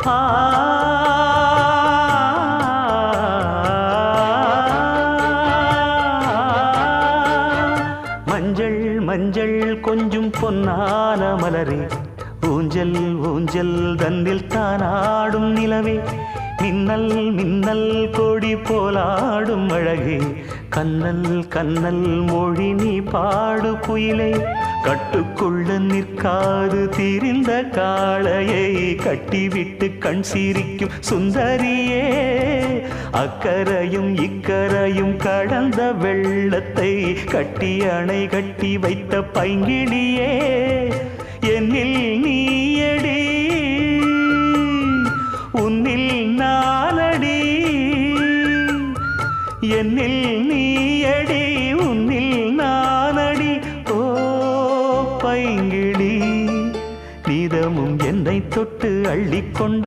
ஆ மஞ்சள் மஞ்சள் கொஞ்சம் பொன்னான மலரே, ஊஞ்சல் ஊஞ்சல் தன்னில் தானாடும் நிலவே, மின்னல் மின்னல் கொடி போலாடும் அழகே, கண்ணல் கண்ணல் மொழி நீ பாடு குயிலே, கட்டுக்குள்ள நிற்காது திரிந்த காளையை கட்டிவிட்டு கண் சிரிக்கும் சுந்தரியே, அக்கரையும் இக்கரையும் கடந்த வெள்ளத்தை கட்டி அணை கட்டி வைத்த பைங்கிளியே, என்னில் நீயடி உன்னில் நானடி, என்னில் நீயடி உன்னில் நானடி. ஓ பைங்கிளி, நீதமும் என்னை தொட்டு அள்ளிக்கொண்டு